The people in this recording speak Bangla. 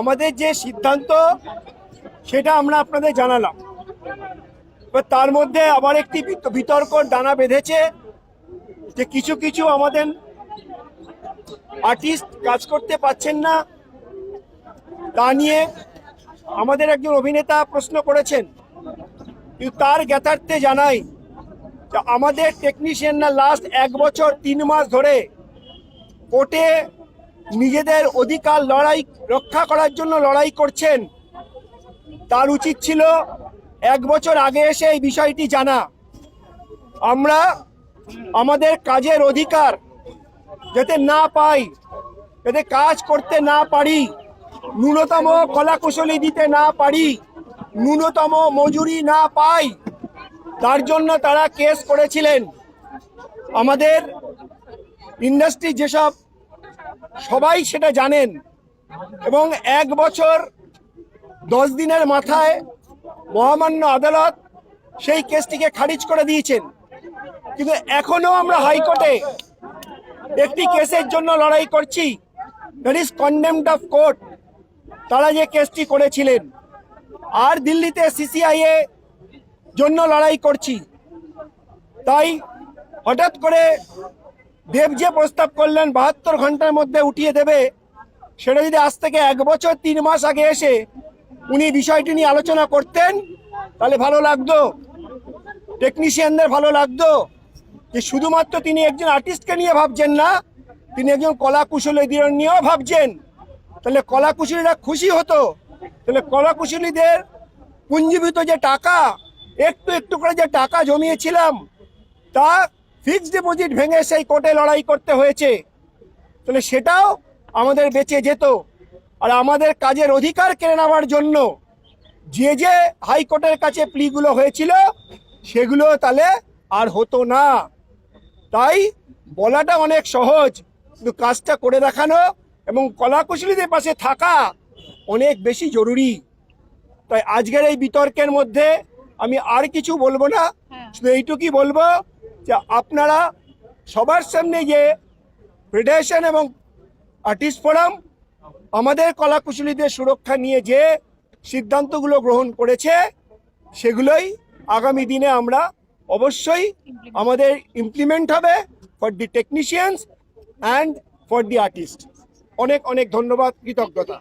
আমাদের যে সিদ্ধান্ত সেটা আমরা আপনাদের জানালাম। এবার তার মধ্যে আবার একটি বিতর্ক ডানা বেঁধেছে যে কিছু কিছু আমাদের আর্টিস্ট কাজ করতে পারছেন না, তা নিয়ে আমাদের একজন অভিনেতা প্রশ্ন করেছেন। কিন্তু তার জ্ঞাতার্থে জানাই যে আমাদের টেকনিশিয়ানরা লাস্ট 1 বছর 3 মাস ধরে কোর্টে নিজেদের অধিকার রক্ষা করার জন্য লড়াই করছেন। তার উচিত ছিল 1 বছর আগে এসে এই বিষয়টি জানা। আমরা আমাদের কাজের অধিকার যাতে না পাই, যাতে কাজ করতে না পারি, ন্যূনতম কলাকুশলী দিতে না পারি, ন্যূনতম মজুরি না পাই, তার জন্য তারা কেস করেছিলেন। আমাদের ইন্ডাস্ট্রি যেসব সবাই সেটা জানেন, এবং 1 বছর 10 দিনের মাথায় মহামান্য আদালত সেই কেসটিকে খারিজ করে দিয়েছেন। কিন্তু এখনো আমরা হাইকোর্টে একটি কেসের জন্য লড়াই করছি, that is condemned of court, তারা যে কেসটি করেছিলেন। আর দিল্লিতে সিসিআইএ জন্য লড়াই করছি। তাই হঠাৎ করে দেব যে প্রস্তাব করলেন 72 ঘন্টার মধ্যে উঠিয়ে দেবে, সেটা যদি আজ থেকে 1 বছর 3 মাস আগে এসে উনি বিষয়টি নিয়ে আলোচনা করতেন তাহলে ভালো লাগতো, টেকনিশিয়ানদের ভালো লাগতো যে শুধুমাত্র তিনি একজন আর্টিস্টকে নিয়ে ভাবছেন না, তিনি একজন কলাকুশলীদের নিয়েও ভাবছেন। তাহলে কলাকুশলীরা খুশি হতো। তাহলে কলাকুশলীদের পুঞ্জীভূত যে টাকা, একটু একটু করে যে টাকা জমিয়েছিলাম, তা ফিক্সড ডিপোজিট ভেঙে সেই কোর্টে লড়াই করতে হয়েছে। তাহলে সেটাও আমাদের বেঁচে যেত। আর আমাদের কাজের অধিকার কেড়ে নেওয়ার জন্য যে যে হাইকোর্টের কাছে প্লিগুলো হয়েছিল সেগুলো তাহলে আর হতো না। তাই বলাটা অনেক সহজ, কিন্তু কাজটা করে দেখানো এবং কলাকুশলীদের পাশে থাকা অনেক বেশি জরুরি। তাই আজকের এই বিতর্কের মধ্যে আমি আর কিছু বলবো না, শুধু এইটুকুই বলবো যে আপনারা সবার সামনে যে ফেডারেশন এবং আর্টিস্ট ফোরাম আমাদের কলাকুশলীদের সুরক্ষা নিয়ে যে সিদ্ধান্তগুলো গ্রহণ করেছে, সেগুলোই আগামী দিনে আমরা অবশ্যই আমাদের ইমপ্লিমেন্ট হবে for the technicians and for the artist. অনেক অনেক ধন্যবাদ, কৃতজ্ঞতা।